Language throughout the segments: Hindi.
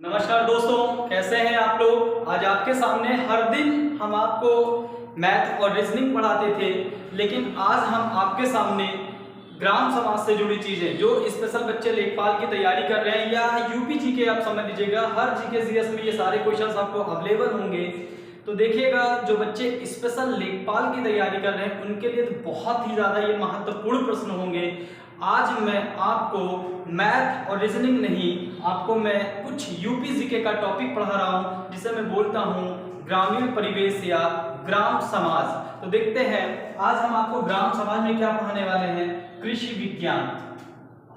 नमस्कार दोस्तों, कैसे हैं आप लोग। आज आपके सामने हर दिन हम आपको मैथ और रीजनिंग पढ़ाते थे, लेकिन आज हम आपके सामने ग्राम समाज से जुड़ी चीजें जो स्पेशल बच्चे लेखपाल की तैयारी कर रहे हैं या यूपी जीके, आप समझ लीजिएगा हर जीके जीएस में ये सारे क्वेश्चंस आपको अवेलेबल होंगे। तो देखिएगा, जो बच्चे स्पेशल लेखपाल की तैयारी कर रहे हैं उनके लिए तो बहुत ही ज्यादा ये महत्वपूर्ण प्रश्न होंगे। आज मैं आपको मैथ और रीजनिंग नहीं, आपको मैं कुछ यूपी जीके का टॉपिक पढ़ा रहा हूं जिसे मैं बोलता हूं ग्रामीण परिवेश या ग्राम समाज। तो देखते हैं आज हम आपको ग्राम समाज में क्या पढ़ाने वाले हैं, कृषि विज्ञान।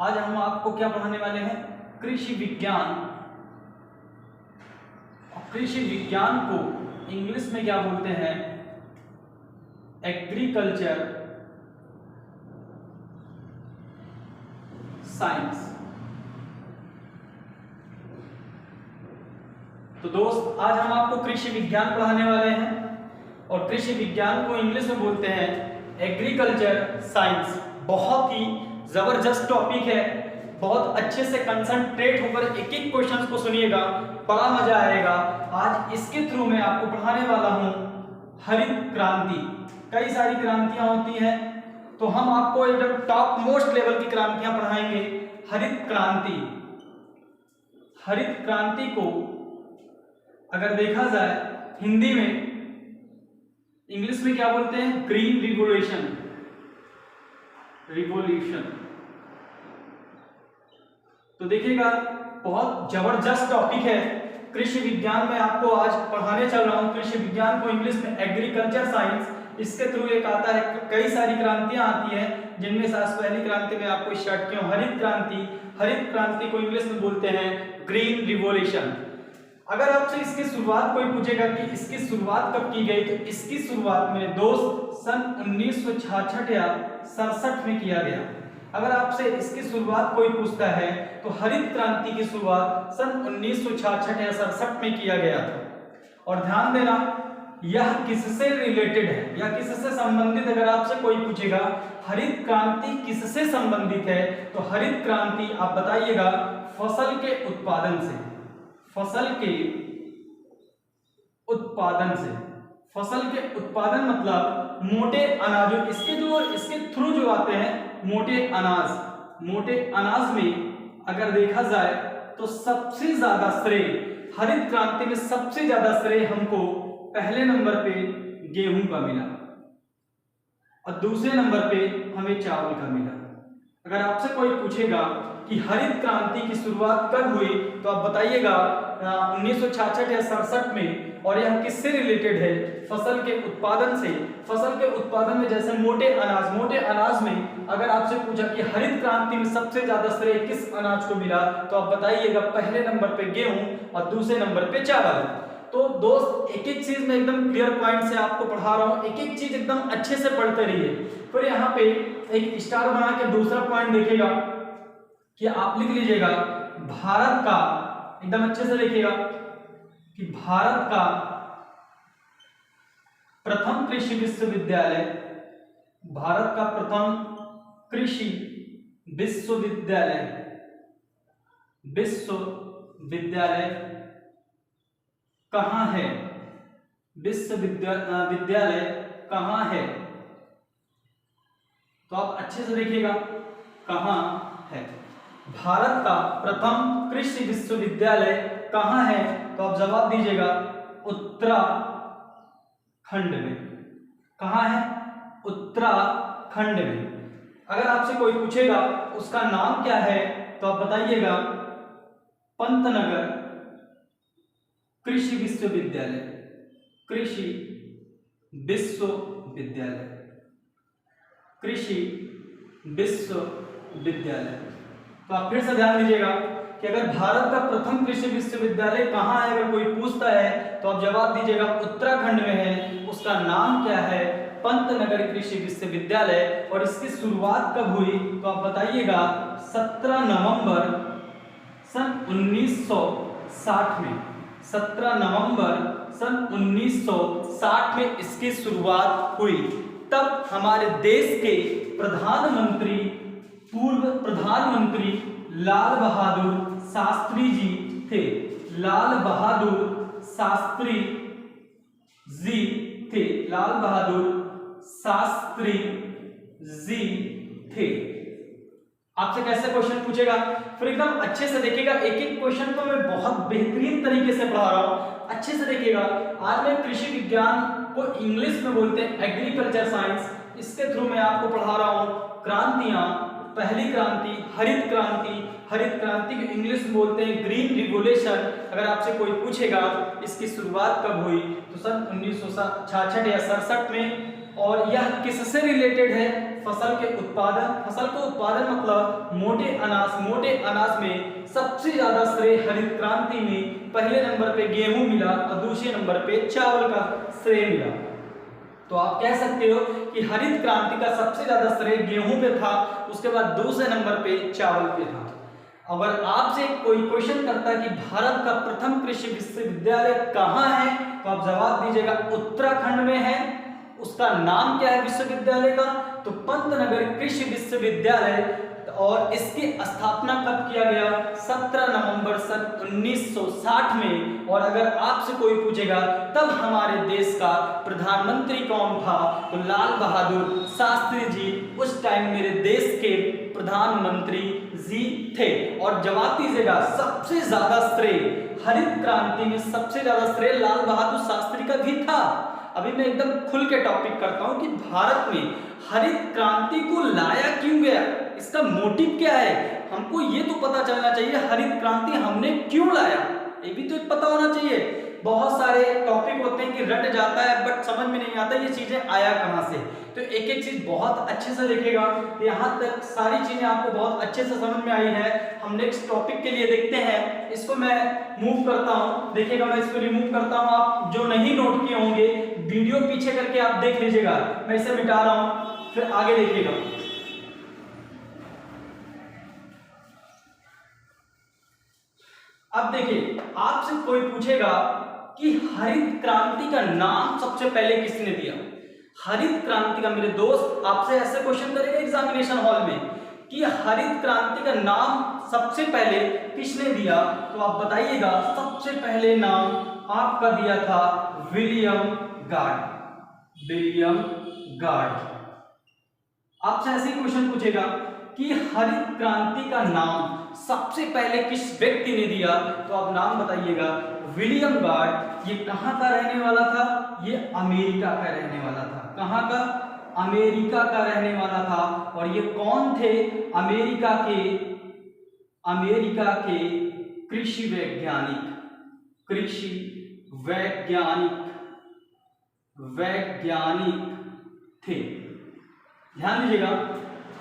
आज हम आपको क्या पढ़ाने वाले हैं, कृषि विज्ञान। कृषि विज्ञान को इंग्लिश में क्या बोलते हैं, एग्रीकल्चर साइंस। तो दोस्त, आज हम आपको कृषि विज्ञान पढ़ाने वाले हैं और कृषि विज्ञान को इंग्लिश में बोलते हैं एग्रीकल्चर साइंस। बहुत ही जबरदस्त टॉपिक है, बहुत अच्छे से कंसंट्रेट होकर एक एक क्वेश्चन को सुनिएगा, बड़ा मजा आएगा। आज इसके थ्रू मैं आपको पढ़ाने वाला हूं हरित क्रांति। कई सारी क्रांतियां होती हैं, तो हम आपको एकदम टॉप मोस्ट लेवल की क्रांतियां पढ़ाएंगे। हरित क्रांति, हरित क्रांति को अगर देखा जाए हिंदी में, इंग्लिश में क्या बोलते हैं, ग्रीन रिवोल्यूशन। रिवोल्यूशन तो देखिएगा, बहुत जबरदस्त टॉपिक है। कृषि विज्ञान में आपको आज पढ़ाने चल रहा हूं। कृषि विज्ञान को इंग्लिश में एग्रीकल्चर साइंस, इसके थ्रू एक आता है, कई सारी क्रांतियां आती हैं, जिनमें से आज पहली क्रांति में आपको स्टार्ट किया हरित क्रांति। हरित क्रांति को इंग्लिश में बोलते हैं ग्रीन रिवोल्यूशन। अगर आपसे इसकी शुरुआत कोई पूछेगा कि इसकी शुरुआत कब की गई, तो इसकी शुरुआत में दोस्त सन 1966 या 67 में किया गया। अगर आपसे इसकी शुरुआत कोई पूछता है तो हरित क्रांति की शुरुआत सन 1966 या 67 में किया गया था। और ध्यान देना, यह किससे रिलेटेड है या किससे संबंधित, अगर आपसे कोई पूछेगा हरित क्रांति किससे संबंधित है, तो हरित क्रांति आप बताइएगा फसल के उत्पादन से। फसल के उत्पादन से, फसल के उत्पादन मतलब मोटे अनाजों, इसके थ्रू जो आते हैं मोटे अनाज। मोटे अनाज में अगर देखा जाए तो सबसे ज्यादा श्रेय हरित क्रांति में, सबसे ज्यादा श्रेय हमको पहले नंबर पे गेहूं का मिला और दूसरे नंबर पे हमें चावल का मिला। अगर आपसे कोई पूछेगा कि हरित क्रांति की शुरुआत कब हुई, तो आप बताइएगा 1966 या 67 में। और यह किससे रिलेटेड है, फसल के उत्पादन से। फसल के उत्पादन में जैसे मोटे अनाज, मोटे अनाज में अगर आपसे पूछा कि हरित क्रांति में सबसे ज्यादा श्रेय किस अनाज को मिला, तो आप बताइएगा पहले नंबर पे गेहूं और दूसरे नंबर पे चावल। तो दोस्त, एक एक चीज में एकदम क्लियर पॉइंट से आपको पढ़ा रहा हूं, एक एक चीज एकदम अच्छे से पढ़ते रहिए। फिर यहाँ पे एक स्टार बना के दूसरा पॉइंट देखिएगा कि आप लिख लीजिएगा भारत का, एकदम अच्छे से लिखिएगा कि भारत का प्रथम कृषि विश्वविद्यालय, भारत का प्रथम कृषि विश्वविद्यालय, विश्वविद्यालय कहाँ है, विश्वविद्यालय कहाँ है, तो आप अच्छे से देखिएगा कहाँ है। भारत का प्रथम कृषि विश्वविद्यालय कहाँ है, तो आप जवाब दीजिएगा उत्तराखंड में। कहाँ है, उत्तराखंड में। अगर आपसे कोई पूछेगा उसका नाम क्या है, तो आप बताइएगा पंतनगर कृषि विश्वविद्यालय, कृषि विश्वविद्यालय, कृषि विश्वविद्यालय। तो आप फिर से ध्यान दीजिएगा कि अगर भारत का प्रथम कृषि विश्वविद्यालय कहाँ है, अगर कोई पूछता है तो आप जवाब दीजिएगा उत्तराखंड में है। उसका नाम क्या है, पंतनगर कृषि विश्वविद्यालय। और इसकी शुरुआत कब हुई, तो आप बताइएगा 17 नवंबर सन 1960 में। 17 नवंबर सन 1960 में इसकी शुरुआत हुई। तब हमारे देश के प्रधानमंत्री, पूर्व प्रधानमंत्री लाल बहादुर शास्त्री जी थे। लाल बहादुर शास्त्री जी थे। लाल बहादुर शास्त्री जी थे। आपसे कैसे क्वेश्चन पूछेगा, फिर एकदम अच्छे से देखिएगा, एक एक क्वेश्चन को मैं बहुत बेहतरीन तरीके से पढ़ा रहा हूं, अच्छे से देखिएगा। आज मैं कृषि विज्ञान को इंग्लिश में बोलते हैं एग्रीकल्चर साइंस, इसके थ्रू मैं आपको पढ़ा रहा हूं क्रांतियां, पहली क्रांति हरित क्रांति, हरित क्रांति को इंग्लिश में बोलते हैं ग्रीन रिवोल्यूशन। अगर आपसे कोई पूछेगा इसकी शुरुआत कब हुई तो सन 1966 या 67 में, और यह किससे रिलेटेड है, फसल के उत्पादन। फसल का उत्पादन मतलब मोटे अनाज, मोटे अनाज में सबसे ज्यादा श्रेय हरित क्रांति में पहले नंबर पे गेहूं मिला और दूसरे नंबर पे चावल का श्रेय मिला। तो आप कह सकते हो कि हरित क्रांति का सबसे ज्यादा श्रेय गेहूं पे था, उसके बाद दूसरे नंबर पे चावल पे था। अगर आपसे कोई क्वेश्चन करता है कि भारत का प्रथम कृषि विश्वविद्यालय कहाँ है, तो आप जवाब दीजिएगा उत्तराखंड में है। उसका नाम क्या है विश्वविद्यालय का, तो पंतनगर कृषि विश्वविद्यालय, और इसकी स्थापना कब किया गया, 17 नवंबर सन 1960 में। और अगर आपसे कोई पूछेगा तब हमारे देश का प्रधानमंत्री कौन था, तो लाल बहादुर शास्त्री जी उस टाइम मेरे देश के प्रधानमंत्री जी थे। और जवाब दीजिएगा सबसे ज्यादा श्रेय हरित क्रांति में, सबसे ज्यादा श्रेय लाल बहादुर शास्त्री का भी था। अभी मैं एकदम खुल के टॉपिक करता हूं कि भारत में हरित क्रांति को लाया क्यों गया, इसका मोटिव क्या है, हमको ये तो पता चलना चाहिए हरित क्रांति हमने क्यों लाया, ये भी तो पता होना चाहिए। बहुत सारे टॉपिक होते हैं कि रट जाता है बट समझ में नहीं आता ये चीजें आया कहां से। तो एक एक चीज बहुत अच्छे से देखेगा, यहाँ तक सारी चीजें आपको बहुत अच्छे से समझ में आई है। हम नेक्स्ट टॉपिक के लिए देखते हैं, इसको मैं मूव करता हूं, देखिएगा मैं इसको रिमूव करता हूं। आप जो नहीं नोट किए होंगे वीडियो पीछे करके आप देख लीजिएगा, मैं इसे मिटा रहा हूं, फिर आगे देखिएगा। अब देखिए आपसे कोई पूछेगा कि हरित क्रांति का नाम सबसे पहले किसने दिया। हरित क्रांति का, मेरे दोस्त आपसे ऐसे क्वेश्चन करेगा एग्जामिनेशन हॉल में कि हरित क्रांति का नाम सबसे पहले किसने दिया, तो आप बताइएगा सबसे पहले नाम आपका दिया था विलियम गार्ड। William guard. आपसे ऐसे क्वेश्चन पूछेगा कि हरित क्रांति का नाम सबसे पहले किस व्यक्ति ने दिया, तो आप नाम बताइएगा विलियम गार्ड। ये कहां का रहने वाला था, ये अमेरिका का रहने वाला था। कहां का, अमेरिका का रहने वाला था। और ये कौन थे, अमेरिका के कृषि वैज्ञानिक, कृषि वैज्ञानिक थे। ध्यान दीजिएगा,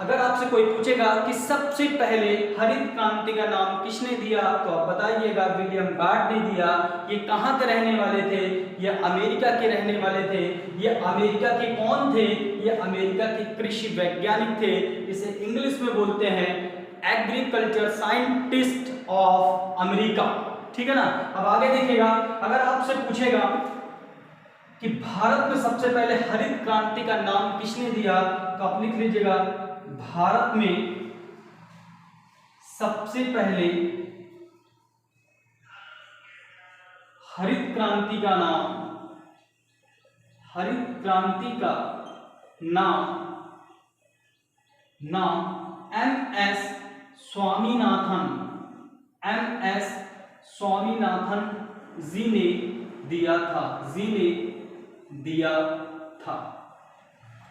अगर आपसे कोई पूछेगा कि सबसे पहले हरित क्रांति का नाम किसने दिया, तो आप बताइएगा विलियम गार्ड ने दिया। ये कहाँ के रहने वाले थे, ये अमेरिका के रहने वाले थे। ये अमेरिका के कौन थे, ये अमेरिका के कृषि वैज्ञानिक थे। इसे इंग्लिश में बोलते हैं एग्रीकल्चर साइंटिस्ट ऑफ अमेरिका। ठीक है ना। अब आगे देखिएगा, अगर आपसे पूछेगा कि भारत में सबसे पहले हरित क्रांति का नाम किसने दिया, तो आप लिख लीजिएगा भारत में सबसे पहले हरित क्रांति का नाम, हरित क्रांति का नाम एम.एस. स्वामीनाथन, एम.एस. स्वामीनाथन जी ने दिया था।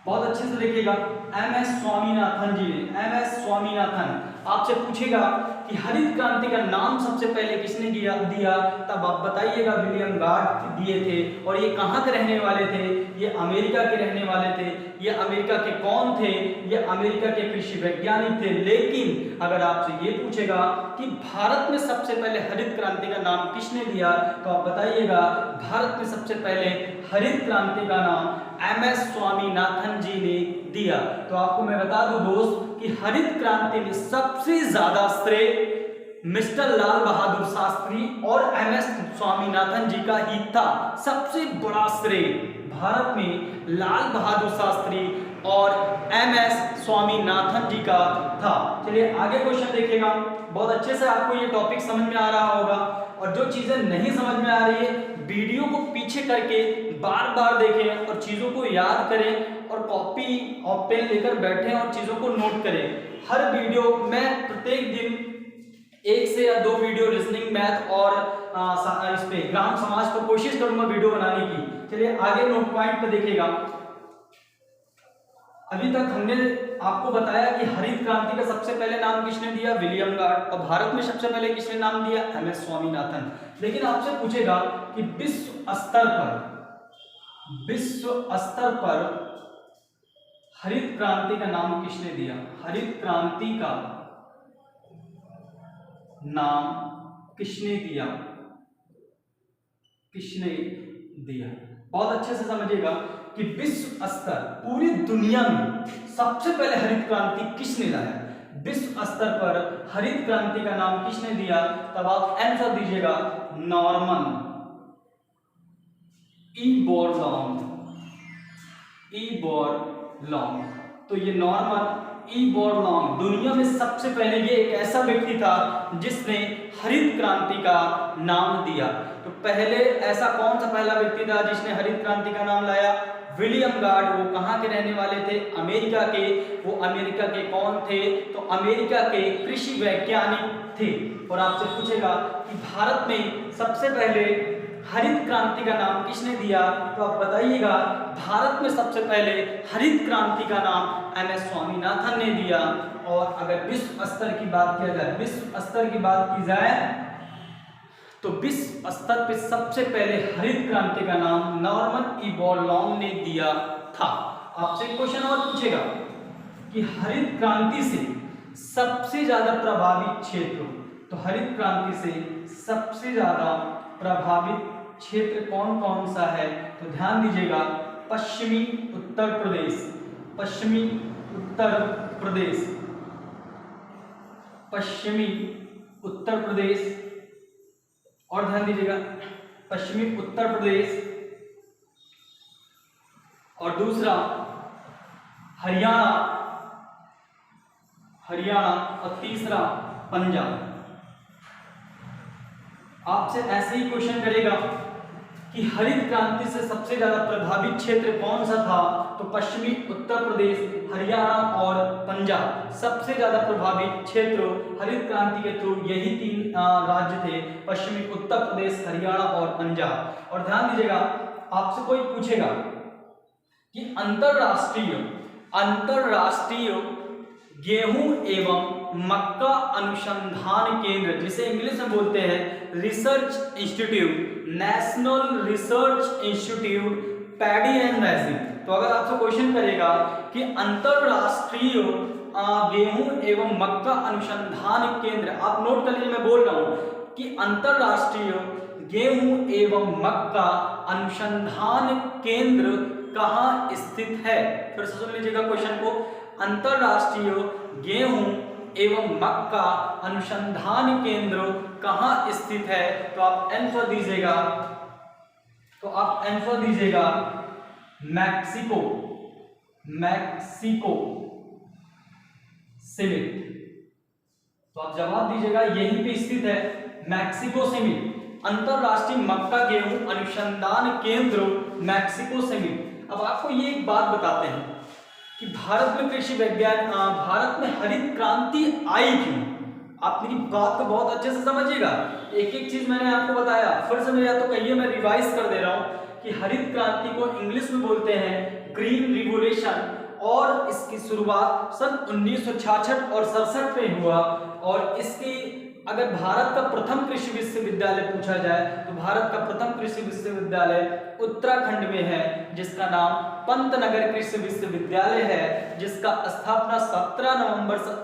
बहुत अच्छे से देखिएगा, एम.एस. स्वामीनाथन जी ने, एम.एस. स्वामीनाथन। आपसे पूछेगा कि हरित क्रांति का नाम सबसे पहले किसने दिया, तब आप बताइएगा विलियम गार्ड दिए थे। और ये कहाँ के रहने वाले थे, ये अमेरिका के रहने वाले थे। ये अमेरिका के कौन थे, ये अमेरिका के कृषि वैज्ञानिक थे। लेकिन अगर आपसे ये पूछेगा कि भारत में सबसे पहले हरित क्रांति का नाम किसने दिया, तो आप बताइएगा भारत में सबसे पहले हरित क्रांति का नाम एम.एस. स्वामीनाथन जी ने दिया। तो आपको मैं बता दूं दोस्त कि हरित क्रांति में सबसे ज्यादा श्रेय मिस्टर लाल बहादुर शास्त्री और एम.एस. स्वामीनाथन जी का ही था। सबसे बड़ा श्रेय भारत में लाल बहादुर शास्त्री और एम.एस. स्वामीनाथन जी का था। चलिए आगे क्वेश्चन देखिएगा, बहुत अच्छे से आपको ये टॉपिक समझ में आ रहा होगा। और जो चीजें नहीं समझ में आ रही है वीडियो को पीछे करके बार बार देखें और चीजों को याद करें और कॉपी और पेन लेकर बैठें और चीजों को नोट करें। हर वीडियो में प्रत्येक दिन 1 से या 2 वीडियो रीजनिंग, मैथ और इस पे ग्राम समाज पर कोशिश करूंगा वीडियो बनाने की। चलिए आगे नोट पॉइंट पे देखिएगा। अभी तक हमने आपको बताया कि हरित क्रांति का सबसे पहले नाम किसने दिया, विलियम गार्ड, और भारत में सबसे पहले किसने नाम दिया, एमएस स्वामीनाथन। लेकिन आपसे पूछेगा कि विश्व स्तर पर हरित क्रांति का नाम किसने दिया, हरित क्रांति का नाम किसने दिया, बहुत अच्छे से समझिएगा कि विश्व स्तर पूरी दुनिया में सबसे पहले हरित क्रांति किसने लाया, विश्व स्तर पर हरित क्रांति का नाम किसने दिया, तब आप आंसर दीजिएगा नॉर्मन ई बोरलॉन्ग। तो ये नॉर्मन ई बोरलॉन्ग दुनिया में सबसे पहले ये एक ऐसा व्यक्ति था जिसने हरित क्रांति का नाम दिया। तो पहले ऐसा कौन सा पहला व्यक्ति था जिसने हरित क्रांति का नाम लाया, विलियम गार्ड। वो कहाँ के रहने वाले थे, अमेरिका के। वो अमेरिका के कौन थे, तो अमेरिका के कृषि वैज्ञानिक थे। और आपसे पूछेगा कि भारत में सबसे पहले हरित क्रांति का नाम किसने दिया, तो आप बताइएगा भारत में सबसे पहले हरित क्रांति का नाम एमएस स्वामीनाथन ने दिया। और अगर विश्व स्तर की बात की जाए तो विश्व स्तर पर सबसे पहले हरित क्रांति का नाम नॉर्मन ई बोरलॉन्ग ने दिया था। आपसे क्वेश्चन और पूछेगा कि हरित क्रांति से सबसे ज्यादा प्रभावित क्षेत्र, तो हरित क्रांति से सबसे ज्यादा प्रभावित क्षेत्र कौन कौन सा है, तो ध्यान दीजिएगा पश्चिमी उत्तर प्रदेश, और ध्यान दीजिएगा पश्चिमी उत्तर प्रदेश, और दूसरा हरियाणा, और तीसरा पंजाब। आपसे ऐसे ही क्वेश्चन करेगा कि हरित क्रांति से सबसे ज्यादा प्रभावित क्षेत्र कौन सा था, तो पश्चिमी उत्तर प्रदेश, हरियाणा और पंजाब। सबसे ज्यादा प्रभावित क्षेत्र हरित क्रांति के थ्रू यही 3 राज्य थे, पश्चिमी उत्तर प्रदेश, हरियाणा और पंजाब। और ध्यान दीजिएगा आपसे कोई पूछेगा कि अंतरराष्ट्रीय गेहूं एवं मक्का अनुसंधान केंद्र, जिसे इंग्लिश में बोलते हैं research institute, national research institute paddy and rising. तो अगर आपसे क्वेश्चन करेगा कि अंतरराष्ट्रीय गेहूं एवं मक्का अनुसंधान केंद्र, आप नोट कर लीजिए मैं बोल रहा हूं कि अंतरराष्ट्रीय गेहूं एवं मक्का अनुसंधान केंद्र कहाँ स्थित है। फिर से सुन लीजिएगा क्वेश्चन को, अंतरराष्ट्रीय गेहूं एवं मक्का अनुसंधान केंद्र कहाँ स्थित है, तो आप आंसर दीजिएगा मैक्सिको सिटी। तो आप जवाब दीजिएगा यहीं पे स्थित है मैक्सिको सिटी, अंतरराष्ट्रीय मक्का गेहूं अनुसंधान केंद्र मैक्सिको सिटी। अब आपको ये एक बात बताते हैं कि भारत में कृषि विज्ञान, भारत में हरित क्रांति आई क्यों। आप मेरी बात को बहुत अच्छे से समझिएगा, एक एक चीज मैंने आपको बताया। फिर से मैं या तो कहिए मैं रिवाइज कर दे रहा हूं कि हरित क्रांति को इंग्लिश में बोलते हैं ग्रीन रिवोल्यूशन, और इसकी शुरुआत सन 1966 और 67 में हुआ। और इसकी अगर भारत का प्रथम कृषि विश्वविद्यालय पूछा जाए तो भारत का प्रथम कृषि विश्वविद्यालय उत्तराखंड में है, जिसका नाम पंतनगर कृषि विश्वविद्यालय है, जिसका स्थापना 17 नवंबर सन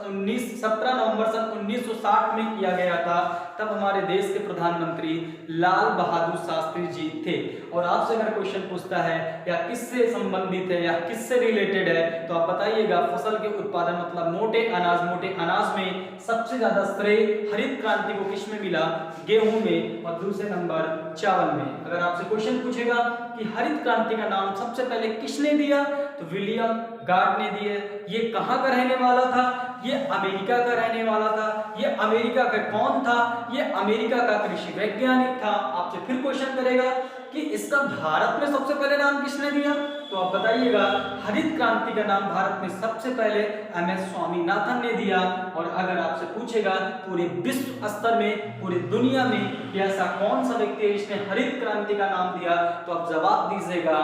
1960 में किया गया था। तब हमारे देश के प्रधानमंत्री लाल बहादुर शास्त्री जी थे। और आपसे अगर क्वेश्चन पूछता है या किससे संबंधित है या किससे रिलेटेड है, तो आप बताइएगा फसल के उत्पादन मतलब मोटे अनाज में सबसे ज्यादा श्रेय हरित क्रांति को किस में मिला, गेहूं में, और दूसरे नंबर चावल में। अगर आपसे क्वेश्चन पूछेगा कि हरित क्रांति का नाम सबसे पहले किसने दिया, तो विलियम गार्ड ने दी है। ये कहाँ का रहने वाला था? ये अमेरिका का रहने वाला था। ये अमेरिका का कौन था? ये अमेरिका का कृषि वैज्ञानिक था। आपसे फिर क्वेश्चन करेगा कि इसका भारत में सबसे पहले नाम किसने दिया? तो आप बताइएगा, हरित क्रांति का नाम भारत में सबसे पहले एमएस स्वामीनाथन ने दिया। और अगर आपसे पूछेगा पूरे विश्व स्तर में, पूरी दुनिया में कि ऐसा कौन सा व्यक्ति है जिसने हरित क्रांति का नाम दिया, तो आप जवाब दीजिएगा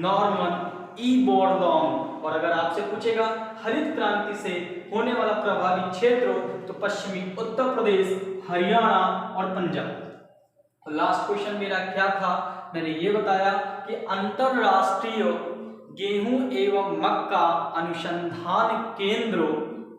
नॉर्मन ई बोरलॉन्ग। और अगर आपसे पूछेगा हरित क्रांति से होने वाला प्रभावी क्षेत्र, तो पश्चिमी उत्तर प्रदेश, हरियाणा और पंजाब। लास्ट क्वेश्चन मेरा क्या था? मैंने ये बताया कि अंतरराष्ट्रीय गेहूं एवं मक्का अनुसंधान केंद्र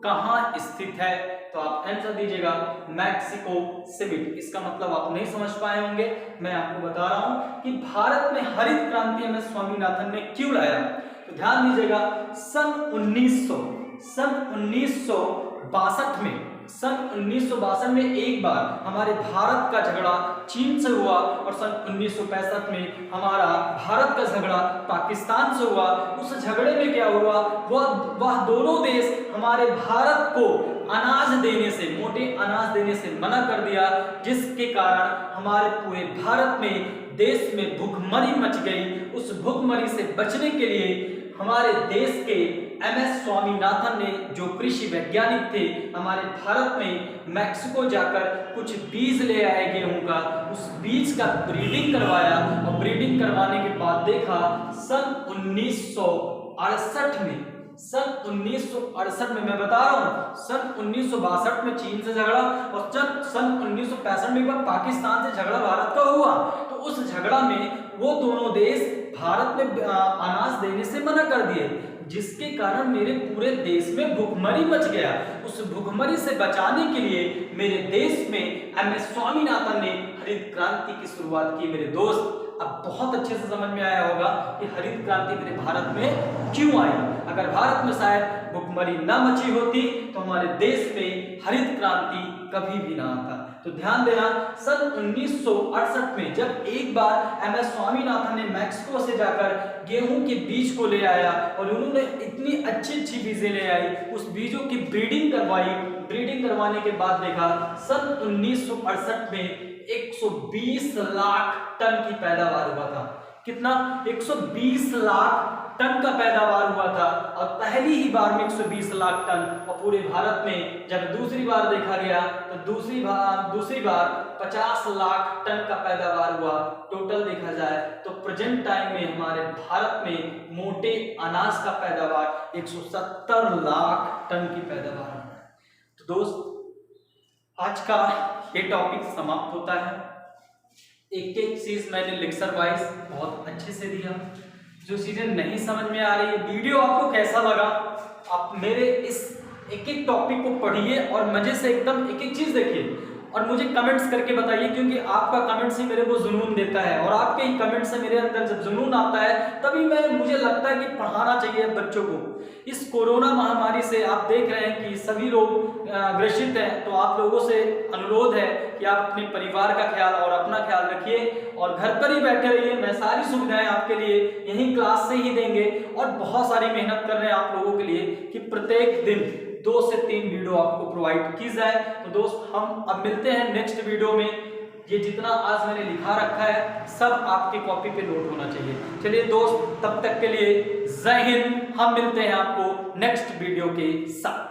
कहाँ स्थित है? तो आप आंसर दीजिएगा मैक्सिको सिटी। इसका मतलब आप नहीं समझ पाए होंगे, मैं आपको बता रहा हूं कि भारत में हरित क्रांति एमएस स्वामीनाथन ने क्यों लाया। तो ध्यान दीजिएगा, सन 1962 में एक बार हमारे भारत का झगड़ा चीन से हुआ और सन 1965 में हमारा भारत का झगड़ा पाकिस्तान से हुआ। उस झगड़े में क्या हुआ, वह दोनों देश हमारे भारत को अनाज देने से, मोटे अनाज देने से मना कर दिया, जिसके कारण हमारे पूरे भारत में, देश में भूखमरी मच गई। उस भूखमरी से बचने के लिए हमारे देश के एमएस स्वामीनाथन ने, जो कृषि वैज्ञानिक थे, हमारे भारत में मैक्सिको जाकर कुछ बीज ले आए गेहूं का। उस बीज का ब्रीडिंग करवाया और ब्रीडिंग करवाने के बाद देखा सन 1968 में, मैं बता रहा हूं, सन 1962 में चीन से झगड़ा और सन 1965 में एक बार पाकिस्तान से झगड़ा भारत का हुआ। तो उस झगड़ा में वो दोनों देश भारत में अनाज देने से मना कर दिए, जिसके कारण मेरे पूरे देश में भूखमरी मच गया। उस भूखमरी से बचाने के लिए मेरे देश में एमएस स्वामीनाथन ने हरित क्रांति की शुरुआत की। मेरे दोस्त, अब बहुत अच्छे से समझ में आया होगा कि हरित क्रांति मेरे भारत में क्यों आई। अगर भारत में शायद भूखमरी न मची होती तो हमारे देश में हरित क्रांति कभी भी ना आता। तो ध्यान देना, सन 1968 में जब एक बार एमएस स्वामीनाथन ने मैक्सिको से जाकर गेहूं के बीज को ले आया और उन्होंने इतनी अच्छी बीजें ले आई, उस बीजों की ब्रीडिंग करवाई। ब्रीडिंग करवाने के बाद देखा सन 1968 में 120 लाख टन की पैदावार हुआ था। कितना? 120 लाख टन का पैदावार हुआ था। और पहली ही बार में 120 लाख टन, और पूरे भारत में जब दूसरी बार देखा गया तो दूसरी बार 50 लाख टन का पैदावार हुआ। टोटल देखा जाए तो प्रेजेंट टाइम में हमारे भारत में मोटे अनाज का पैदावार 170 लाख टन की पैदावार है। तो दोस्त, आज का ये टॉपिक समाप्त होता है। एक एक चीज मैंने लेक्चर वाइज बहुत अच्छे से दिया। जो चीजें नहीं समझ में आ रही है, वीडियो आपको कैसा लगा, आप मेरे इस एक एक टॉपिक को पढ़िए और मजे से एकदम एक एक चीज देखिए और मुझे कमेंट्स करके बताइए, क्योंकि आपका कमेंट्स ही मेरे को जुनून देता है। और आपके ही कमेंट से मेरे अंदर जब जुनून आता है तभी मुझे लगता है कि पढ़ाना चाहिए बच्चों को। इस कोरोना महामारी से आप देख रहे हैं कि सभी लोग ग्रसित हैं, तो आप लोगों से अनुरोध है कि आप अपने परिवार का ख्याल और अपना ख्याल रखिए और घर पर ही बैठे रहिए। मैं सारी सुविधाएं आपके लिए यहीं क्लास से ही देंगे और बहुत सारी मेहनत कर रहे हैं आप लोगों के लिए कि प्रत्येक दिन 2 से 3 वीडियो आपको प्रोवाइड की जाए। तो दोस्त, हम अब मिलते हैं नेक्स्ट वीडियो में। ये जितना आज मैंने लिखा रखा है सब आपके कॉपी पे नोट होना चाहिए। चलिए दोस्त, तब तक के लिए जय हिंद। हम मिलते हैं आपको नेक्स्ट वीडियो के साथ।